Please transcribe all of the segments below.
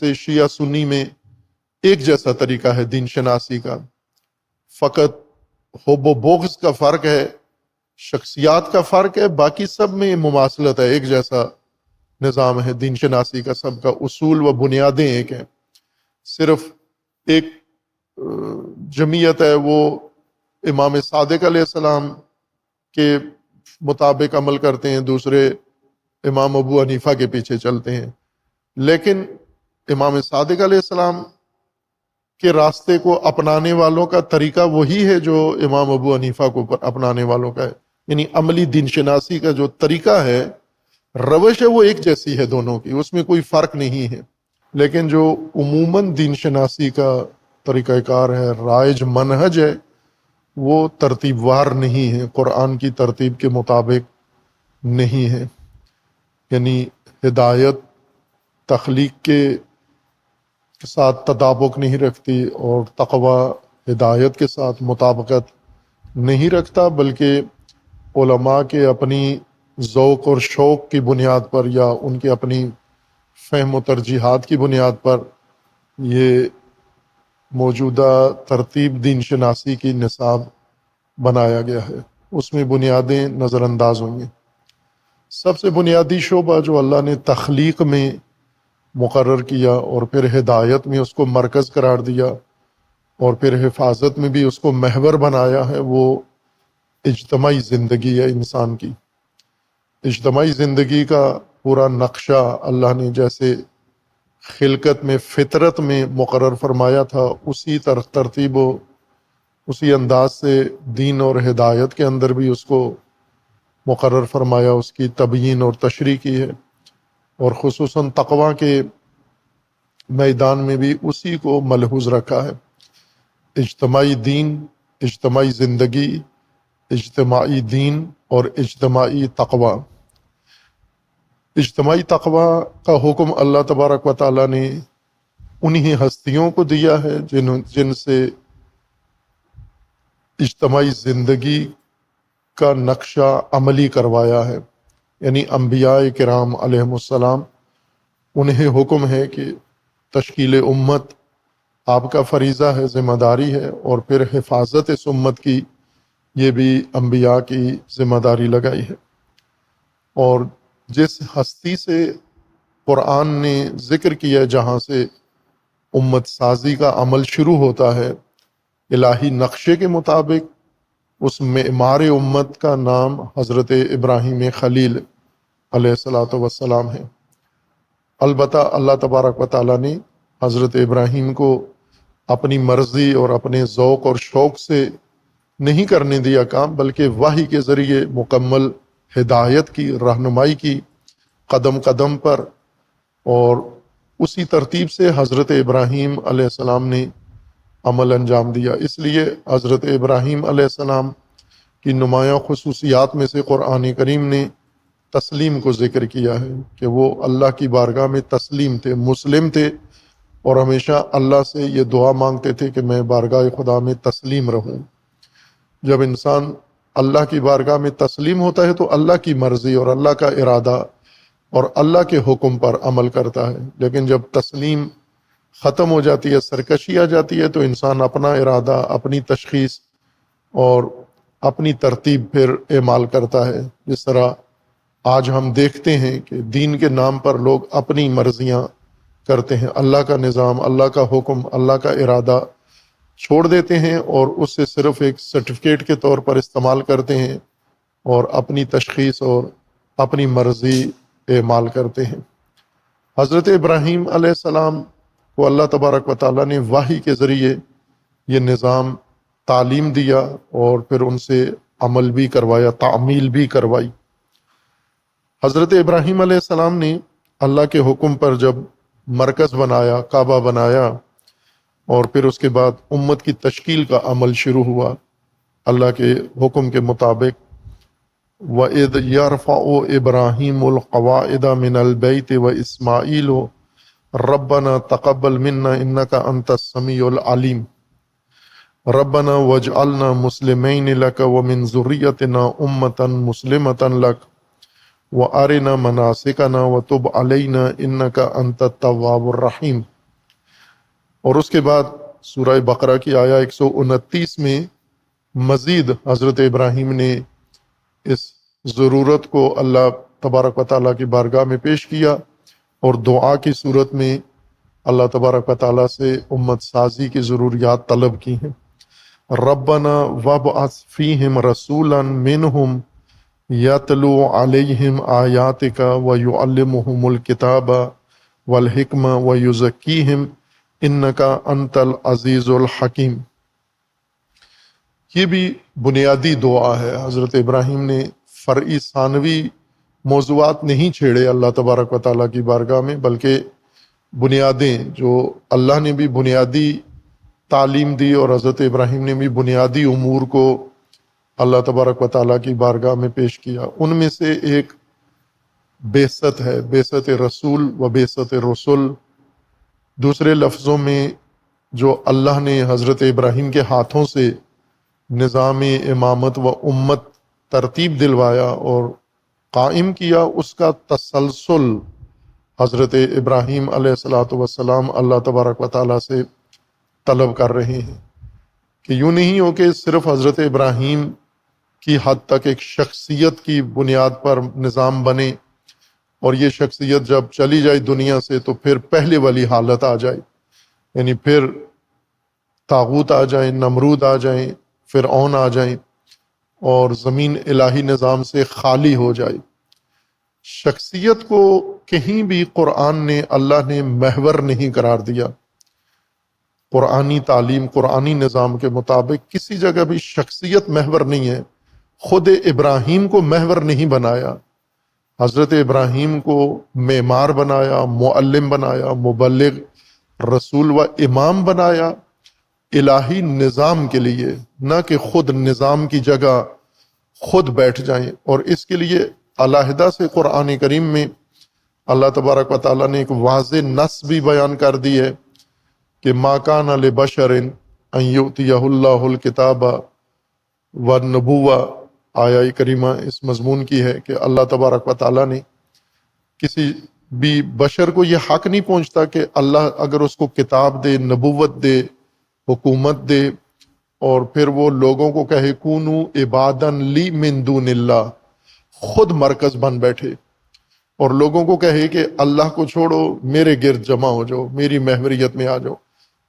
سے شیعہ سنی میں ایک جیسا طریقہ ہے دین شناسی کا، فقط حب و بغض کا فرق ہے، شخصیات کا فرق ہے، باقی سب میں مماثلت ہے، ایک جیسا نظام ہے دین شناسی کا، سب کا اصول و بنیادیں ایک ہیں۔ صرف ایک جمعیت ہے، وہ امام صادق علیہ السلام کے مطابق عمل کرتے ہیں، دوسرے امام ابو حنیفہ کے پیچھے چلتے ہیں، لیکن امام صادق علیہ السلام کے راستے کو اپنانے والوں کا طریقہ وہی ہے جو امام ابو حنیفہ کو اپنانے والوں کا ہے، یعنی عملی دین شناسی کا جو طریقہ ہے، روش ہے، وہ ایک جیسی ہے دونوں کی، اس میں کوئی فرق نہیں ہے۔ لیکن جو عموماً دین شناسی کا طریقہ کار ہے، رائج منہج ہے، وہ ترتیب وار نہیں ہے، قرآن کی ترتیب کے مطابق نہیں ہے، یعنی ہدایت تخلیق کے ساتھ تطابق نہیں رکھتی، اور تقوی ہدایت کے ساتھ مطابقت نہیں رکھتا، بلکہ علماء کے اپنی ذوق اور شوق کی بنیاد پر یا ان کے اپنی فہم و ترجیحات کی بنیاد پر یہ موجودہ ترتیب دین شناسی کی نصاب بنایا گیا ہے، اس میں بنیادیں نظر انداز ہوئی ہیں۔ سب سے بنیادی شعبہ جو اللہ نے تخلیق میں مقرر کیا اور پھر ہدایت میں اس کو مرکز قرار دیا اور پھر حفاظت میں بھی اس کو محور بنایا ہے، وہ اجتماعی زندگی ہے انسان کی۔ اجتماعی زندگی کا پورا نقشہ اللہ نے جیسے خلقت میں، فطرت میں مقرر فرمایا تھا، اسی ترتیب و اسی انداز سے دین اور ہدایت کے اندر بھی اس کو مقرر فرمایا، اس کی تبیین اور تشریح کی ہے، اور خصوصاً تقوی کے میدان میں بھی اسی کو ملحوظ رکھا ہے۔ اجتماعی دین، اجتماعی زندگی، اجتماعی دین اور اجتماعی تقوی۔ اجتماعی تقوی کا حکم اللہ تبارک و تعالیٰ نے انہی ہستیوں کو دیا ہے جن سے اجتماعی زندگی کا نقشہ عملی کروایا ہے، یعنی انبیاء کرام علیہم السلام، انہیں حکم ہے کہ تشکیل امت آپ کا فریضہ ہے، ذمہ داری ہے، اور پھر حفاظت اس امت کی یہ بھی انبیاء کی ذمہ داری لگائی ہے۔ اور جس ہستی سے قرآن نے ذکر کیا جہاں سے امت سازی کا عمل شروع ہوتا ہے، الہی نقشے کے مطابق اس معمار امت کا نام حضرت ابراہیم خلیل علیہ الصلاۃ والسلام ہے۔ البتہ اللہ تبارک و تعالیٰ نے حضرت ابراہیم کو اپنی مرضی اور اپنے ذوق اور شوق سے نہیں کرنے دیا کام، بلکہ وحی کے ذریعے مکمل ہدایت کی، رہنمائی کی قدم قدم پر، اور اسی ترتیب سے حضرت ابراہیم علیہ السلام نے عمل انجام دیا۔ اس لیے حضرت ابراہیم علیہ السلام کی نمایاں خصوصیات میں سے قرآن کریم نے تسلیم کو ذکر کیا ہے کہ وہ اللہ کی بارگاہ میں تسلیم تھے، مسلم تھے، اور ہمیشہ اللہ سے یہ دعا مانگتے تھے کہ میں بارگاہ خدا میں تسلیم رہوں۔ جب انسان اللہ کی بارگاہ میں تسلیم ہوتا ہے تو اللہ کی مرضی اور اللہ کا ارادہ اور اللہ کے حکم پر عمل کرتا ہے، لیکن جب تسلیم ختم ہو جاتی ہے، سرکشی آ جاتی ہے، تو انسان اپنا ارادہ، اپنی تشخیص اور اپنی ترتیب پھر اعمال کرتا ہے۔ جس طرح آج ہم دیکھتے ہیں کہ دین کے نام پر لوگ اپنی مرضیاں کرتے ہیں، اللہ کا نظام، اللہ کا حکم، اللہ کا ارادہ چھوڑ دیتے ہیں اور اس سے صرف ایک سرٹیفکیٹ کے طور پر استعمال کرتے ہیں اور اپنی تشخیص اور اپنی مرضی اعمال کرتے ہیں۔ حضرت ابراہیم علیہ السلام کو اللہ تبارک و تعالیٰ نے وحی کے ذریعے یہ نظام تعلیم دیا اور پھر ان سے عمل بھی کروایا، تعمیل بھی کروائی۔ حضرت ابراہیم علیہ السلام نے اللہ کے حکم پر جب مرکز بنایا، کعبہ بنایا، اور پھر اس کے بعد امت کی تشکیل کا عمل شروع ہوا اللہ کے حکم کے مطابق۔ وَإِذْ يَرْفَعُ إِبْرَاهِيمُ الْقَوَاعِدَ مِنَ الْبَيْتِ وَإِسْمَاعِيلُ رَبَّنَا تَقَبَّلْ مِنَّا إِنَّكَ أَنْتَ السَّمِيعُ الْعَلِيمُ رَبَّنَا وَاجْعَلْنَا مُسْلِمَيْنِ لَكَ وَمِنْ ذُرِّيَّتِنَا أُمَّةً مُسْلِمَةً لَكَ وَأَرِنَا مَنَاسِكَنَا وَتُبْ عَلَيْنَا إِنَّكَ أَنْتَ التَّوَّابُ الرَّحِيمُ۔ اور اس کے بعد سورہ بقرہ کی آیا 129 میں مزید حضرت ابراہیم نے اس ضرورت کو اللہ تبارک و تعالیٰ کی بارگاہ میں پیش کیا اور دعا کی صورت میں اللہ تبارک و تعالیٰ سے امت سازی کی ضروریات طلب کی ہیں۔ ربنا وابعث فیہم رسولا منہم یتلو علیہم آیاتک ویعلمہم الکتاب والحکمہ ویزکیہم انک انت العزیز الحکیم۔ یہ بھی بنیادی دعا ہے۔ حضرت ابراہیم نے فرعی ثانوی موضوعات نہیں چھیڑے اللہ تبارک و تعالیٰ کی بارگاہ میں، بلکہ بنیادیں جو اللہ نے بھی بنیادی تعلیم دی اور حضرت ابراہیم نے بھی بنیادی امور کو اللہ تبارک و تعالیٰ کی بارگاہ میں پیش کیا۔ ان میں سے ایک بعثت ہے، بعثت رسول و بعثت رسول۔ دوسرے لفظوں میں جو اللہ نے حضرت ابراہیم کے ہاتھوں سے نظام امامت و امت ترتیب دلوایا اور قائم کیا، اس کا تسلسل حضرت ابراہیم علیہ الصلاۃ والسلام اللہ تبارک و تعالیٰ سے طلب کر رہے ہیں کہ یوں نہیں ہو کہ صرف حضرت ابراہیم کی حد تک ایک شخصیت کی بنیاد پر نظام بنے اور یہ شخصیت جب چلی جائے دنیا سے تو پھر پہلے والی حالت آ جائے، یعنی پھر طاغوت آ جائیں، نمرود آ جائیں، فرعون آ جائیں اور زمین الہی نظام سے خالی ہو جائے۔ شخصیت کو کہیں بھی قرآن نے، اللہ نے محور نہیں قرار دیا۔ قرآنی تعلیم، قرآنی نظام کے مطابق کسی جگہ بھی شخصیت محور نہیں ہے۔ خود ابراہیم کو محور نہیں بنایا، حضرت ابراہیم کو معمار بنایا، معلم بنایا، مبلغ، رسول و امام بنایا الہی نظام کے لیے، نہ کہ خود نظام کی جگہ خود بیٹھ جائیں۔ اور اس کے لیے علیحدہ سے قرآن کریم میں اللہ تبارک و تعالیٰ نے ایک واضح نص بھی بیان کر دی ہے کہ ما کان لبشر ان یؤتیہ اللہ الکتاب والنبوہ۔ آیہ کریمہ اس مضمون کی ہے کہ اللہ تبارک و تعالیٰ نے کسی بھی بشر کو یہ حق نہیں پہنچتا کہ اللہ اگر اس کو کتاب دے، نبوت دے، حکومت دے اور پھر وہ لوگوں کو کہے کونو عبادا لی من دون اللہ، خود مرکز بن بیٹھے اور لوگوں کو کہے کہ اللہ کو چھوڑو، میرے گرد جمع ہو جاؤ، میری محوریت میں آ جاؤ،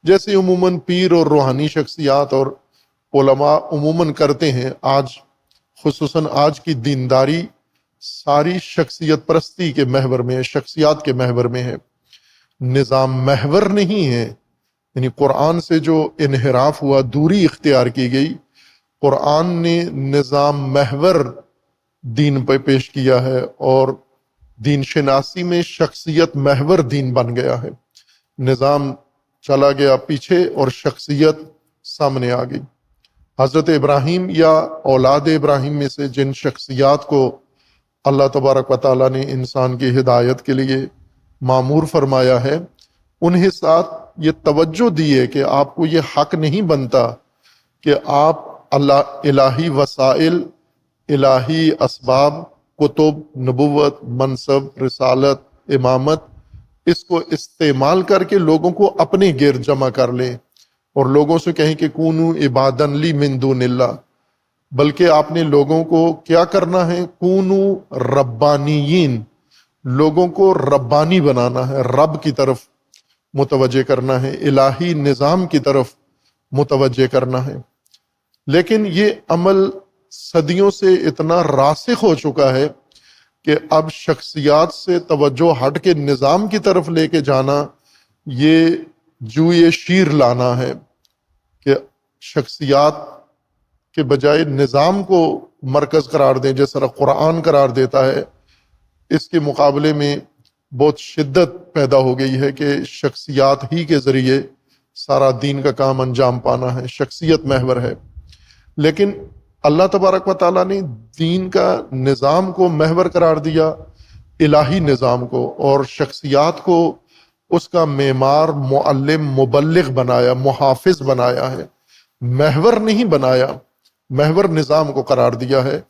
جیسے عموماً پیر اور روحانی شخصیات اور علماء عموماً کرتے ہیں۔ آج خصوصاً آج کی دینداری ساری شخصیت پرستی کے محور میں ہے، شخصیات کے محور میں ہے، نظام محور نہیں ہے۔ یعنی قرآن سے جو انحراف ہوا، دوری اختیار کی گئی، قرآن نے نظام محور دین پہ پیش کیا ہے اور دین شناسی میں شخصیت محور دین بن گیا ہے۔ نظام چلا گیا پیچھے اور شخصیت سامنے آ گئی۔ حضرت ابراہیم یا اولاد ابراہیم میں سے جن شخصیات کو اللہ تبارک و تعالیٰ نے انسان کی ہدایت کے لیے معمور فرمایا ہے، انہیں ساتھ یہ توجہ دی ہے کہ آپ کو یہ حق نہیں بنتا کہ آپ اللہ الہی وسائل، الہی اسباب، کتب، نبوت، منصب، رسالت، امامت، اس کو استعمال کر کے لوگوں کو اپنے گرد جمع کر لیں اور لوگوں سے کہیں کہ کونو عبادا لی من دون اللہ، بلکہ آپ نے لوگوں کو کیا کرنا ہے؟ کونو ربانیین، لوگوں کو ربانی بنانا ہے، رب کی طرف متوجہ کرنا ہے، الہی نظام کی طرف متوجہ کرنا ہے۔ لیکن یہ عمل صدیوں سے اتنا راسخ ہو چکا ہے کہ اب شخصیات سے توجہ ہٹ کے نظام کی طرف لے کے جانا یہ جوئے شیر لانا ہے کہ شخصیات کے بجائے نظام کو مرکز قرار دیں، جس طرح قرآن قرار دیتا ہے۔ اس کے مقابلے میں بہت شدت پیدا ہو گئی ہے کہ شخصیات ہی کے ذریعے سارا دین کا کام انجام پانا ہے، شخصیت محور ہے۔ لیکن اللہ تبارک و تعالیٰ نے دین کا نظام کو محور قرار دیا، الہی نظام کو، اور شخصیات کو اس کا معمار، معلم، مبلغ بنایا، محافظ بنایا ہے، محور نہیں بنایا، محور نظام کو قرار دیا ہے،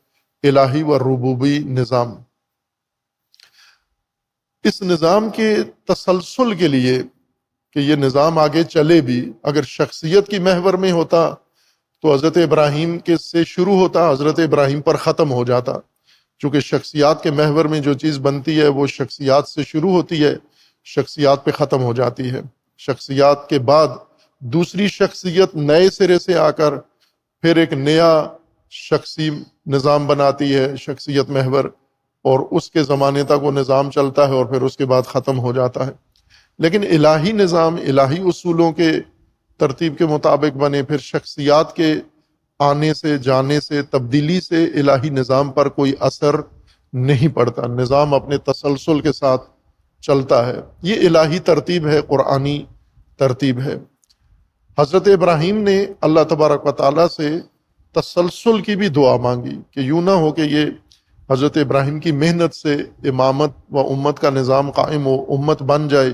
الہی و ربوبی نظام۔ اس نظام کے تسلسل کے لیے کہ یہ نظام آگے چلے بھی، اگر شخصیت کی محور میں ہوتا تو حضرت ابراہیم کے سے شروع ہوتا، حضرت ابراہیم پر ختم ہو جاتا۔ چونکہ شخصیات کے محور میں جو چیز بنتی ہے وہ شخصیات سے شروع ہوتی ہے، شخصیات پہ ختم ہو جاتی ہے۔ شخصیات کے بعد دوسری شخصیت نئے سرے سے آ کر پھر ایک نیا شخصی نظام بناتی ہے، شخصیت محور، اور اس کے زمانے تک وہ نظام چلتا ہے اور پھر اس کے بعد ختم ہو جاتا ہے۔ لیکن الہی نظام الہی اصولوں کے ترتیب کے مطابق بنے، پھر شخصیات کے آنے سے، جانے سے، تبدیلی سے الہی نظام پر کوئی اثر نہیں پڑتا، نظام اپنے تسلسل کے ساتھ چلتا ہے۔ یہ الہی ترتیب ہے، قرآنی ترتیب ہے۔ حضرت ابراہیم نے اللہ تبارک و تعالیٰ سے تسلسل کی بھی دعا مانگی کہ یوں نہ ہو کہ یہ حضرت ابراہیم کی محنت سے امامت و امت کا نظام قائم ہو، امت بن جائے،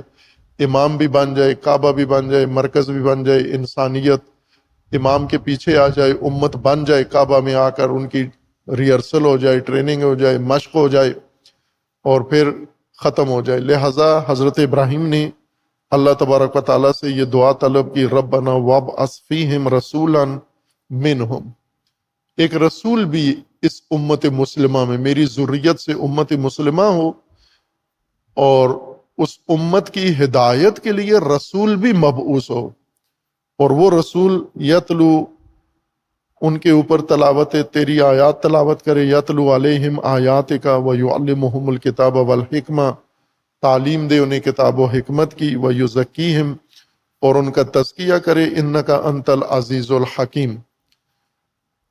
امام بھی بن جائے، کعبہ بھی بن جائے، مرکز بھی بن جائے، انسانیت امام کے پیچھے آ جائے، امت بن جائے، کعبہ میں آ کر ان کی ریہرسل ہو جائے، ٹریننگ ہو جائے، مشق ہو جائے اور پھر ختم ہو جائے۔ لہٰذا حضرت ابراہیم نے اللہ تبارک و تعالیٰ سے یہ دعا طلب کی، ربنا وابعث فیہم رسولا منہم، ایک رسول بھی اس امت مسلمہ میں، میری ذریت سے امت مسلمہ ہو، اور اس امت کی ہدایت کے لیے رسول بھی مبعوث ہو، اور وہ رسول یتلو، ان کے اوپر تلاوت تیری آیات تلاوت کرے، یتلو علیہم آیاتک ویعلمہم الکتاب والحکمہ، تعلیم دے انہیں کتاب و حکمت کی، ویزکیہم، اور ان کا تزکیہ کرے، انک انت العزیز الحکیم،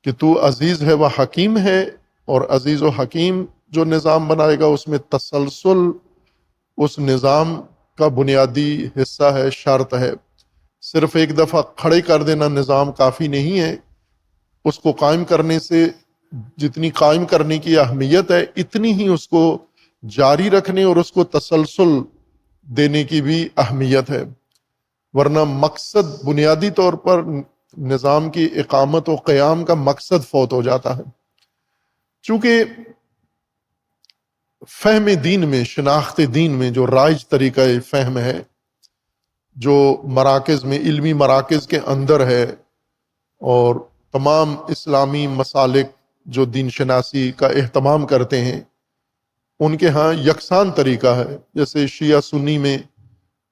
کہ تو عزیز ہے و حکیم ہے، اور عزیز و حکیم جو نظام بنائے گا اس میں تسلسل اس نظام کا بنیادی حصہ ہے، شرط ہے۔ صرف ایک دفعہ کھڑے کر دینا نظام کافی نہیں ہے، اس کو قائم کرنے سے جتنی قائم کرنے کی اہمیت ہے اتنی ہی اس کو جاری رکھنے اور اس کو تسلسل دینے کی بھی اہمیت ہے، ورنہ مقصد بنیادی طور پر نظام کی اقامت و قیام کا مقصد فوت ہو جاتا ہے۔ چونکہ فہم دین میں، شناخت دین میں جو رائج طریقہ فہم ہے، جو مراکز میں، علمی مراکز کے اندر ہے، اور تمام اسلامی مسالک جو دین شناسی کا اہتمام کرتے ہیں ان کے ہاں یکساں طریقہ ہے۔ جیسے شیعہ سنی میں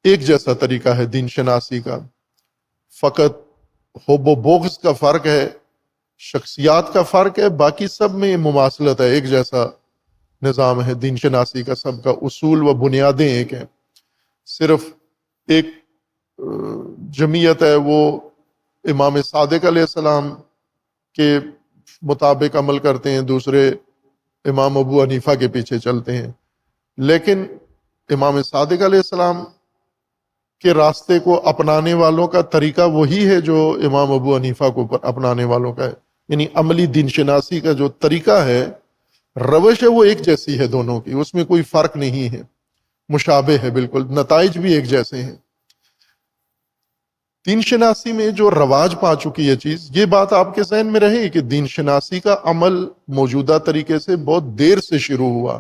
ایک جیسا طریقہ ہے دین شناسی کا، فقط حب و بغض کا فرق ہے، شخصیات کا فرق ہے، باقی سب میں مماثلت ہے، ایک جیسا نظام ہے دین شناسی کا، سب کا اصول و بنیادیں ایک ہیں۔ صرف ایک جمعیت ہے، وہ امام صادق علیہ السلام کے مطابق عمل کرتے ہیں، دوسرے امام ابو حنیفہ کے پیچھے چلتے ہیں، لیکن امام صادق علیہ السلام کے راستے کو اپنانے والوں کا طریقہ وہی ہے جو امام ابو حنیفہ کو اپنانے والوں کا ہے، یعنی عملی دین شناسی کا جو طریقہ ہے، روش ہے، وہ ایک جیسی ہے دونوں کی، اس میں کوئی فرق نہیں ہے، مشابہ ہے بالکل، نتائج بھی ایک جیسے ہیں۔ دین شناسی میں جو رواج پا چکی ہے چیز، یہ بات آپ کے ذہن میں رہے کہ دین شناسی کا عمل موجودہ طریقے سے بہت دیر سے شروع ہوا۔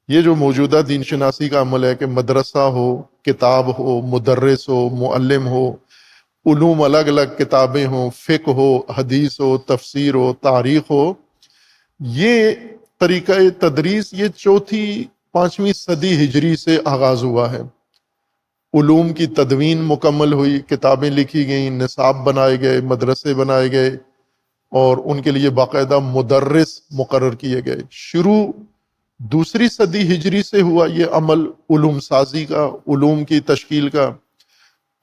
یہ جو موجودہ دین شناسی کا عمل ہے کہ مدرسہ ہو، کتاب ہو، مدرس ہو، معلم ہو، علوم الگ الگ کتابیں ہوں، فقہ ہو، حدیث ہو، تفسیر ہو، تاریخ ہو، یہ طریقہ تدریس یہ چوتھی پانچویں صدی ہجری سے آغاز ہوا ہے۔ علوم کی تدوین مکمل ہوئی، کتابیں لکھی گئیں، نصاب بنائے گئے، مدرسے بنائے گئے، اور ان کے لیے باقاعدہ مدرس مقرر کیے گئے۔ شروع دوسری صدی ہجری سے ہوا یہ عمل علوم سازی کا، علوم کی تشکیل کا،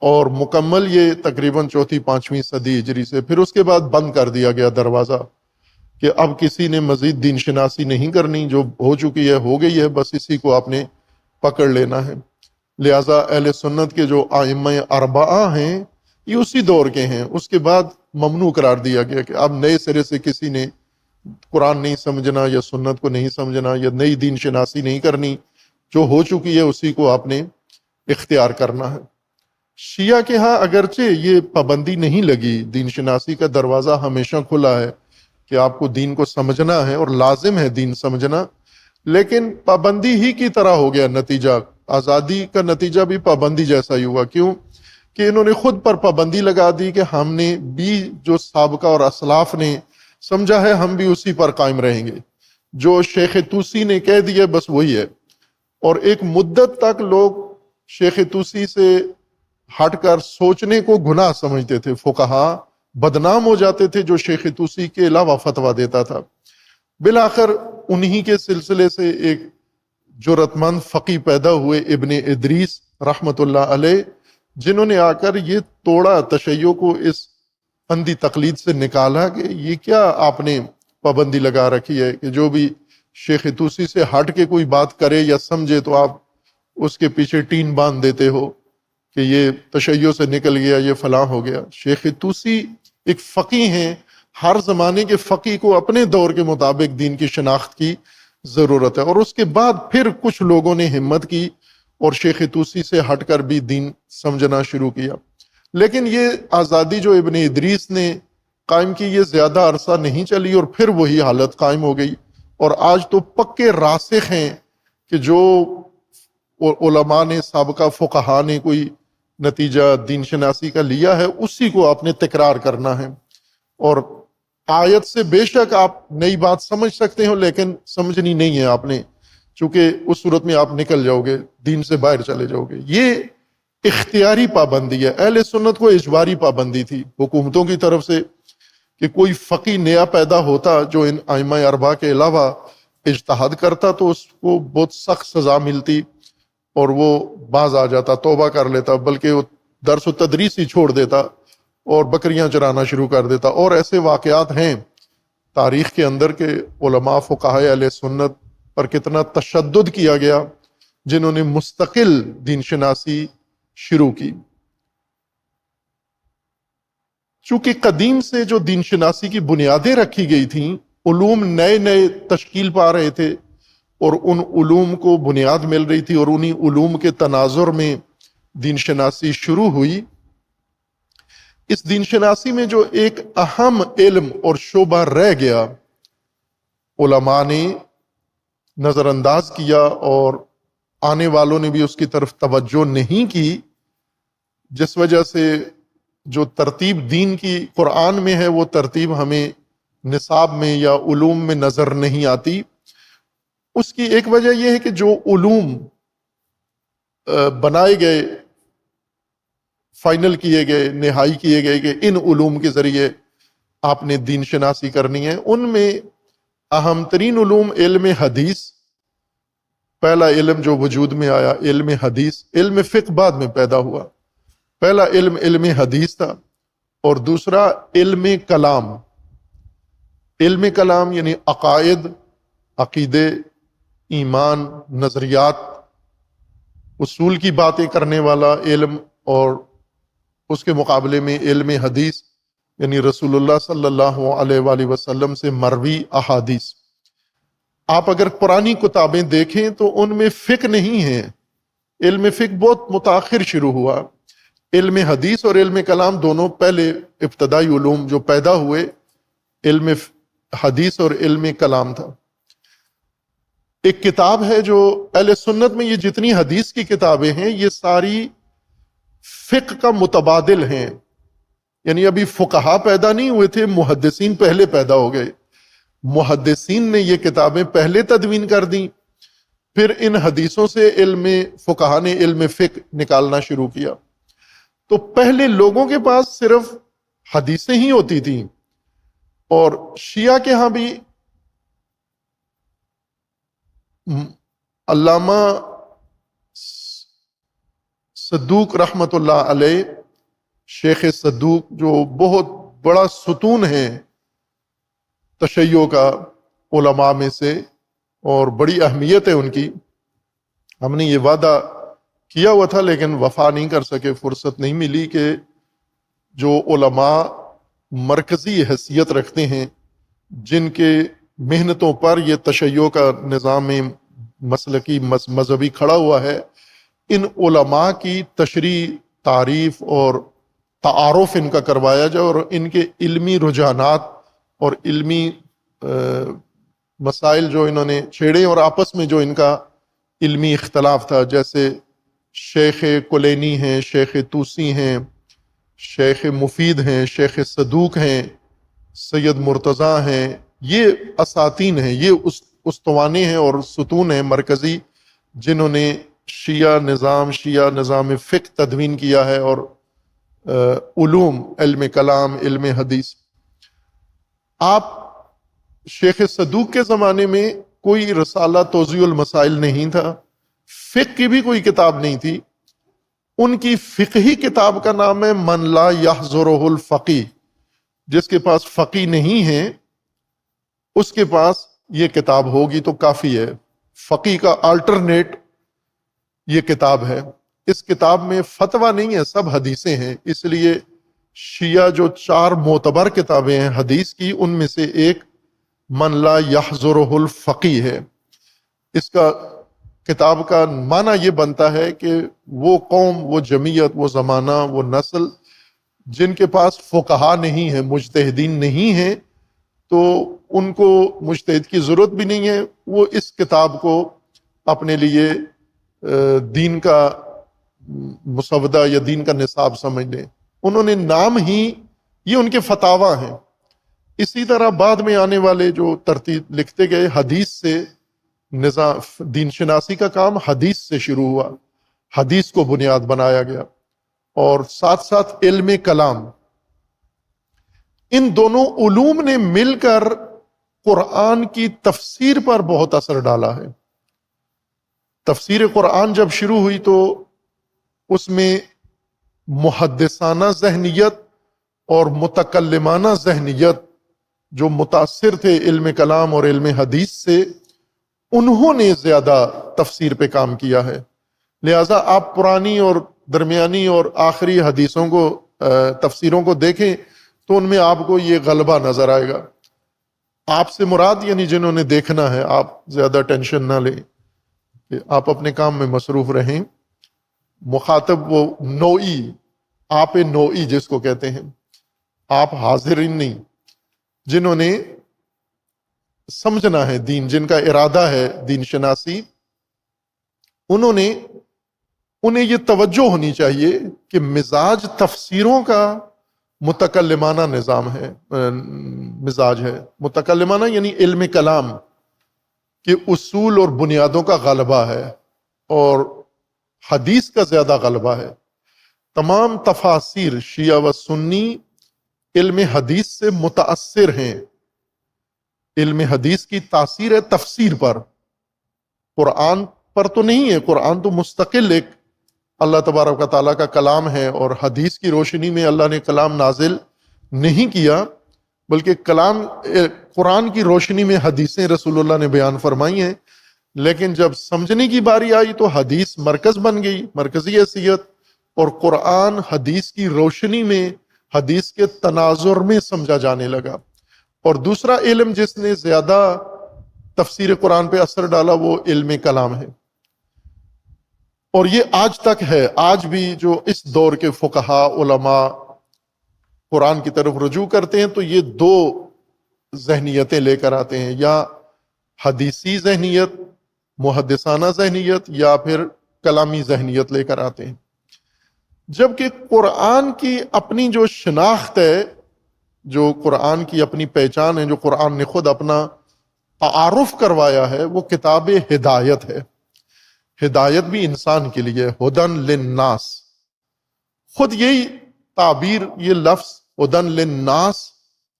اور مکمل یہ تقریباً چوتھی پانچویں صدی ہجری سے۔ پھر اس کے بعد بند کر دیا گیا دروازہ کہ اب کسی نے مزید دین شناسی نہیں کرنی، جو ہو چکی ہے ہو گئی ہے، بس اسی کو آپ نے پکڑ لینا ہے۔ لہٰذا اہل سنت کے جو ائمہ اربعہ ہیں یہ اسی دور کے ہیں، اس کے بعد ممنوع قرار دیا گیا کہ اب نئے سرے سے کسی نے قرآن نہیں سمجھنا یا سنت کو نہیں سمجھنا یا نئی دین شناسی نہیں کرنی، جو ہو چکی ہے اسی کو آپ نے اختیار کرنا ہے۔ شیعہ کے ہاں اگرچہ یہ پابندی نہیں لگی، دین شناسی کا دروازہ ہمیشہ کھلا ہے کہ آپ کو دین کو سمجھنا ہے اور لازم ہے دین سمجھنا، لیکن پابندی ہی کی طرح ہو گیا نتیجہ۔ آزادی کا نتیجہ بھی پابندی جیسا ہی ہوا. کیوں کہ انہوں نے خود پر پابندی لگا دی کہ ہم نے بھی جو سابقہ اور اسلاف نے سمجھا ہے ہم بھی اسی پر قائم رہیں گے، جو شیخ طوسی نے کہہ دیا بس وہی ہے. اور ایک مدت تک لوگ شیخ طوسی سے ہٹ کر سوچنے کو گناہ سمجھتے تھے، فقہا بدنام ہو جاتے تھے جو شیخ طوسی کے علاوہ فتویٰ دیتا تھا. بالآخر انہی کے سلسلے سے ایک جرأت مند فقی پیدا ہوئے ابن ادریس رحمۃ اللہ علیہ، جنہوں نے آ کر یہ توڑا تشیع کو، اس اندھی تقلید سے نکالا کہ یہ کیا آپ نے پابندی لگا رکھی ہے کہ جو بھی شیخ طوسی سے ہٹ کے کوئی بات کرے یا سمجھے تو آپ اس کے پیچھے ٹین باندھ دیتے ہو کہ یہ تشیع سے نکل گیا، یہ فلاں ہو گیا. شیخ طوسی ایک فقی ہیں، ہر زمانے کے فقی کو اپنے دور کے مطابق دین کی شناخت کی ضرورت ہے. اور اس کے بعد پھر کچھ لوگوں نے ہمت کی اور شیخ طوسی سے ہٹ کر بھی دین سمجھنا شروع کیا. لیکن یہ آزادی جو ابن ادریس نے قائم کی یہ زیادہ عرصہ نہیں چلی اور پھر وہی حالت قائم ہو گئی. اور آج تو پکے راسخ ہیں کہ جو علماء نے، سابقہ فقہا نے کوئی نتیجہ دین شناسی کا لیا ہے اسی کو آپ نے تکرار کرنا ہے. اور آیت سے بے شک آپ نئی بات سمجھ سکتے ہو لیکن سمجھنی نہیں ہے آپ نے، چونکہ اس صورت میں آپ نکل جاؤ گے، دین سے باہر چلے جاؤ گے. یہ اختیاری پابندی ہے. اہل سنت کو اجباری پابندی تھی حکومتوں کی طرف سے کہ کوئی فقی نیا پیدا ہوتا جو ان ائمہ اربعہ کے علاوہ اجتہاد کرتا تو اس کو بہت سخت سزا ملتی اور وہ باز آ جاتا، توبہ کر لیتا، بلکہ وہ درس و تدریس ہی چھوڑ دیتا اور بکریاں چرانا شروع کر دیتا. اور ایسے واقعات ہیں تاریخ کے اندر کہ علماء فقہاء اہل سنت پر کتنا تشدد کیا گیا جنہوں نے مستقل دین شناسی شروع کی. چونکہ قدیم سے جو دین شناسی کی بنیادیں رکھی گئی تھیں، علوم نئے نئے تشکیل پا رہے تھے اور ان علوم کو بنیاد مل رہی تھی اور انہی علوم کے تناظر میں دین شناسی شروع ہوئی. اس دین شناسی میں جو ایک اہم علم اور شعبہ رہ گیا علماء نے نظر انداز کیا اور آنے والوں نے بھی اس کی طرف توجہ نہیں کی، جس وجہ سے جو ترتیب دین کی قرآن میں ہے وہ ترتیب ہمیں نصاب میں یا علوم میں نظر نہیں آتی. اس کی ایک وجہ یہ ہے کہ جو علوم بنائے گئے، فائنل کیے گئے، نہائی کیے گئے کہ ان علوم کے ذریعے آپ نے دین شناسی کرنی ہے، ان میں اہم ترین علوم علم حدیث، پہلا علم جو وجود میں آیا علم حدیث. علم فقہ بعد میں پیدا ہوا. پہلا علم حدیث تھا اور دوسرا علم کلام. علم کلام یعنی عقائد، عقیدے، ایمان، نظریات، اصول کی باتیں کرنے والا علم. اور اس کے مقابلے میں علم حدیث یعنی رسول اللہ صلی اللہ علیہ وآلہ وسلم سے مروی احادیث. آپ اگر پرانی کتابیں دیکھیں تو ان میں فقہ نہیں ہے. علم فقہ بہت متاخر شروع ہوا. علم حدیث اور علم کلام دونوں پہلے ابتدائی علوم جو پیدا ہوئے علم حدیث اور علم کلام تھا. ایک کتاب ہے جو اہل سنت میں، یہ جتنی حدیث کی کتابیں ہیں یہ ساری فقہ کا متبادل ہیں. یعنی ابھی فقہا پیدا نہیں ہوئے تھے، محدثین پہلے پیدا ہو گئے. محدثین نے یہ کتابیں پہلے تدوین کر دیں، پھر ان حدیثوں سے علم فقہا نے علم فقہ نکالنا شروع کیا. تو پہلے لوگوں کے پاس صرف حدیثیں ہی ہوتی تھیں. اور شیعہ کے ہاں بھی علامہ صدوق رحمت اللہ علیہ، شیخ صدوق جو بہت بڑا ستون ہے تشیع کا علماء میں سے اور بڑی اہمیت ہے ان کی. ہم نے یہ وعدہ کیا ہوا تھا لیکن وفا نہیں کر سکے، فرصت نہیں ملی کہ جو علماء مرکزی حیثیت رکھتے ہیں، جن کے محنتوں پر یہ تشیع کا نظام مسلکی مذہبی کھڑا ہوا ہے، ان علماء کی تشریح، تعریف اور تعارف ان کا کروایا جائے اور ان کے علمی رجحانات اور علمی مسائل جو انہوں نے چھیڑے اور آپس میں جو ان کا علمی اختلاف تھا، جیسے شیخ کلینی ہیں، شیخ توسی ہیں، شیخ مفید ہیں، شیخ صدوق ہیں، سید مرتضیٰ ہیں، یہ اساتین ہیں، یہ استوانے ہیں اور ستون ہیں مرکزی، جنہوں نے شیعہ نظام فقہ تدوین کیا ہے، اور علوم، علم کلام، علم حدیث۔ آپ شیخ صدوق کے زمانے میں کوئی رسالہ توضیح المسائل نہیں تھا، فقہ کی بھی کوئی کتاب نہیں تھی۔ ان کی فقہی کتاب کا نام ہے من لا یحضرہ الفقیہ، جس کے پاس فقی نہیں ہے اس کے پاس یہ کتاب ہوگی تو کافی ہے۔ فقی کا آلٹرنیٹ یہ کتاب ہے۔ اس کتاب میں فتویٰ نہیں ہے، سب حدیثیں ہیں، اس لیے شیعہ جو 4 معتبر کتابیں ہیں حدیث کی، ان میں سے ایک من لا یحضرہ الفقیہ ہے۔ اس کا کتاب کا معنی یہ بنتا ہے کہ وہ قوم، وہ جمعیت، وہ زمانہ، وہ نسل جن کے پاس فقہا نہیں ہے، مجتہدین نہیں ہیں، تو ان کو مجتہد کی ضرورت بھی نہیں ہے، وہ اس کتاب کو اپنے لیے دین کا مسودہ یا دین کا نصاب سمجھ لیں۔ انہوں نے نام ہی، یہ ان کے فتاویٰ ہیں۔ اسی طرح بعد میں آنے والے جو ترتیب لکھتے گئے، حدیث سے نظام دین شناسی کا کام حدیث سے شروع ہوا، حدیث کو بنیاد بنایا گیا، اور ساتھ ساتھ علم کلام، ان دونوں علوم نے مل کر قرآن کی تفسیر پر بہت اثر ڈالا ہے۔ تفسیر قرآن جب شروع ہوئی تو اس میں محدثانہ ذہنیت اور متکلمانہ ذہنیت جو متاثر تھے علم کلام اور علم حدیث سے، انہوں نے زیادہ تفسیر پہ کام کیا ہے۔ لہٰذا آپ پرانی اور درمیانی اور آخری حدیثوں کو، تفسیروں کو دیکھیں تو ان میں آپ کو یہ غلبہ نظر آئے گا۔ آپ سے مراد یعنی جنہوں نے دیکھنا ہے، آپ زیادہ ٹینشن نہ لیں، کہ آپ اپنے کام میں مصروف رہیں۔ مخاطب وہ نوعی، آپ نوعی جس کو کہتے ہیں، آپ حاضرین نہیں، جنہوں نے سمجھنا ہے دین، جن کا ارادہ ہے دین شناسی، انہیں یہ توجہ ہونی چاہیے کہ مزاج تفسیروں کا متکلمانہ مزاج ہے۔ متکلمانہ یعنی علم کلام کے اصول اور بنیادوں کا غلبہ ہے، اور حدیث کا زیادہ غلبہ ہے۔ تمام تفاسیر شیعہ و سنی علم حدیث سے متاثر ہیں۔ علم حدیث کی تاثیر ہے تفسیر پر، قرآن پر تو نہیں ہے، قرآن تو مستقل ایک اللہ تبارک و تعالیٰ کا کلام ہے، اور حدیث کی روشنی میں اللہ نے کلام نازل نہیں کیا، بلکہ قرآن کی روشنی میں حدیثیں رسول اللہ نے بیان فرمائی ہیں۔ لیکن جب سمجھنے کی باری آئی تو حدیث مرکز بن گئی، مرکزی حیثیت، اور قرآن حدیث کی روشنی میں، حدیث کے تناظر میں سمجھا جانے لگا۔ اور دوسرا علم جس نے زیادہ تفسیر قرآن پہ اثر ڈالا وہ علم کلام ہے، اور یہ آج تک ہے۔ آج بھی جو اس دور کے فقہا، علماء قرآن کی طرف رجوع کرتے ہیں تو یہ 2 ذہنیتیں لے کر آتے ہیں، یا حدیثی ذہنیت، محدثانہ ذہنیت، یا پھر کلامی ذہنیت لے کر آتے ہیں۔ جبکہ قرآن کی اپنی جو شناخت ہے، جو قرآن کی اپنی پہچان ہے، جو قرآن نے خود اپنا تعارف کروایا ہے، وہ کتاب ہدایت ہے۔ ہدایت بھی انسان کے لیے، ہدن للناس، خود یہی تعبیر، یہ لفظ ہدن للناس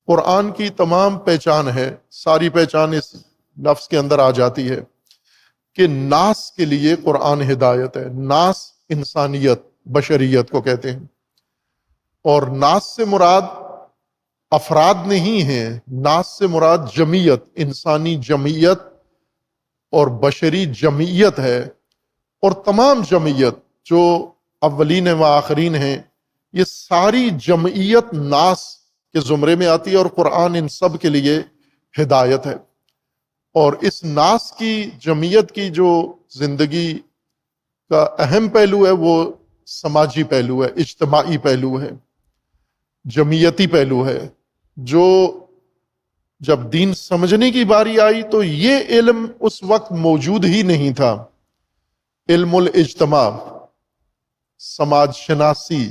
قرآن کی تمام پہچان ہے۔ ساری پہچان اس لفظ کے اندر آ جاتی ہے کہ ناس کے لیے قرآن ہدایت ہے۔ ناس انسانیت، بشریت کو کہتے ہیں، اور ناس سے مراد افراد نہیں ہیں، ناس سے مراد جمعیت، انسانی جمعیت اور بشری جمعیت ہے۔ اور تمام جمعیت جو اولین و آخرین ہیں، یہ ساری جمعیت ناس کے زمرے میں آتی ہے، اور قرآن ان سب کے لیے ہدایت ہے۔ اور اس ناس کی جمعیت کی جو زندگی کا اہم پہلو ہے وہ سماجی پہلو ہے، اجتماعی پہلو ہے، جمعیتی پہلو ہے، جو جب دین سمجھنے کی باری آئی تو یہ علم اس وقت موجود ہی نہیں تھا، علم الاجتماع۔ سماج شناسی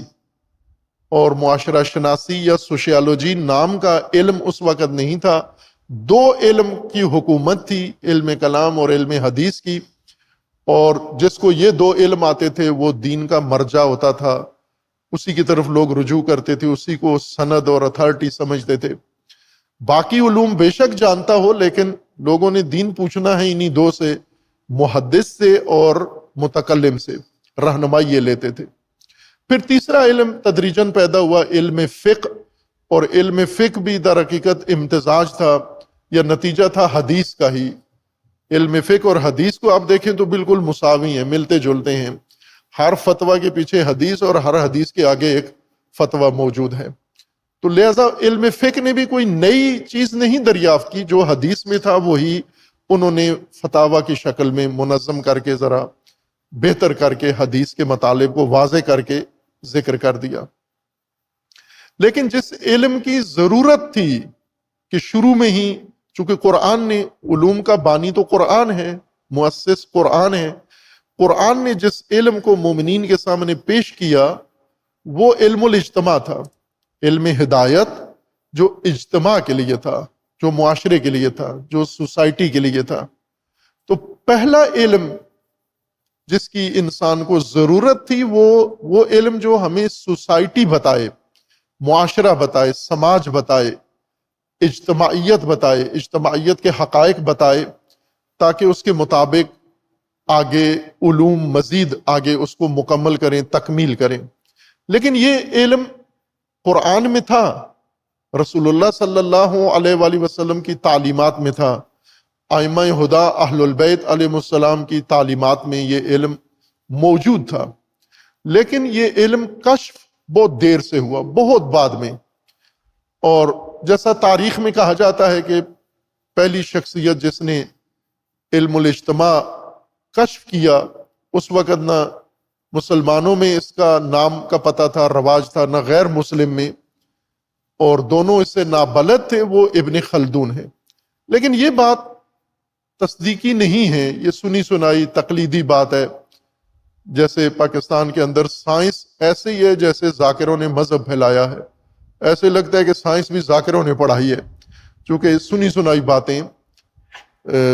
اور معاشرہ شناسی یا سوشیالوجی نام کا علم اس وقت نہیں تھا، دو علم کی حکومت تھی، علم کلام اور علم حدیث کی، اور جس کو یہ دو علم آتے تھے وہ دین کا مرجع ہوتا تھا، اسی کی طرف لوگ رجوع کرتے تھے، اسی کو سند اور اتھارٹی سمجھتے تھے۔ باقی علوم بے شک جانتا ہو، لیکن لوگوں نے دین پوچھنا ہے انہی دو سے، محدث سے اور متکلم سے، رہنمائی یہ لیتے تھے۔ پھر تیسرا علم تدریجاً پیدا ہوا، علم فقہ، اور علم فقہ بھی در حقیقت امتزاج تھا یا نتیجہ تھا حدیث کا ہی۔ علم فقہ اور حدیث کو آپ دیکھیں تو بالکل مساوی ہیں، ملتے جلتے ہیں، ہر فتویٰ کے پیچھے حدیث اور ہر حدیث کے آگے ایک فتویٰ موجود ہے۔ تو لہذا علم فقہ نے بھی کوئی نئی چیز نہیں دریافت کی، جو حدیث میں تھا وہی انہوں نے فتاویٰ کی شکل میں منظم کر کے، ذرا بہتر کر کے، حدیث کے مطالب کو واضح کر کے ذکر کر دیا۔ لیکن جس علم کی ضرورت تھی کہ شروع میں ہی، چونکہ قرآن نے، علوم کا بانی تو قرآن ہے، مؤسس قرآن ہے، قرآن نے جس علم کو مومنین کے سامنے پیش کیا وہ علم الاجتماع تھا، علم ہدایت، جو اجتماع کے لیے تھا، جو معاشرے کے لیے تھا، جو سوسائٹی کے لیے تھا۔ تو پہلا علم جس کی انسان کو ضرورت تھی وہ علم جو ہمیں سوسائٹی بتائے، معاشرہ بتائے، سماج بتائے، اجتماعیت بتائے، اجتماعیت کے حقائق بتائے، تاکہ اس کے مطابق آگے علوم مزید آگے اس کو مکمل کریں، تکمیل کریں۔ لیکن یہ علم قرآن میں تھا، رسول اللہ صلی اللہ علیہ وآلہ وسلم کی تعلیمات میں تھا، ائمہ ہدی اہل البیت علیہ السلام کی تعلیمات میں یہ علم موجود تھا۔ لیکن یہ علم کشف بہت دیر سے ہوا، بہت بعد میں، اور جیسا تاریخ میں کہا جاتا ہے کہ پہلی شخصیت جس نے علم الاجتماع کشف کیا، اس وقت نہ مسلمانوں میں اس کا نام کا پتہ تھا، رواج تھا، نہ غیر مسلم میں، اور دونوں اس سے نابلد تھے، وہ ابن خلدون ہے۔ لیکن یہ بات تصدیقی نہیں ہے، یہ سنی سنائی تقلیدی بات ہے۔ جیسے پاکستان کے اندر سائنس ایسے ہی ہے جیسے ذاکروں نے مذہب پھیلایا ہے، ایسے لگتا ہے کہ سائنس بھی ذاکروں نے پڑھائی ہے، چونکہ سنی سنائی باتیں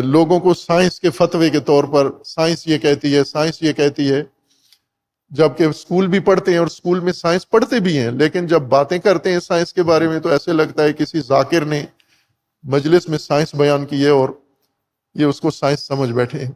لوگوں کو سائنس کے فتوے کے طور پر، سائنس یہ کہتی ہے، سائنس یہ کہتی ہے، جبکہ اسکول بھی پڑھتے ہیں اور اسکول میں سائنس پڑھتے بھی ہیں، لیکن جب باتیں کرتے ہیں سائنس کے بارے میں تو ایسے لگتا ہے کسی ذاکر نے مجلس میں سائنس بیان کی ہے اور یہ اس کو سائنس سمجھ بیٹھے ہیں۔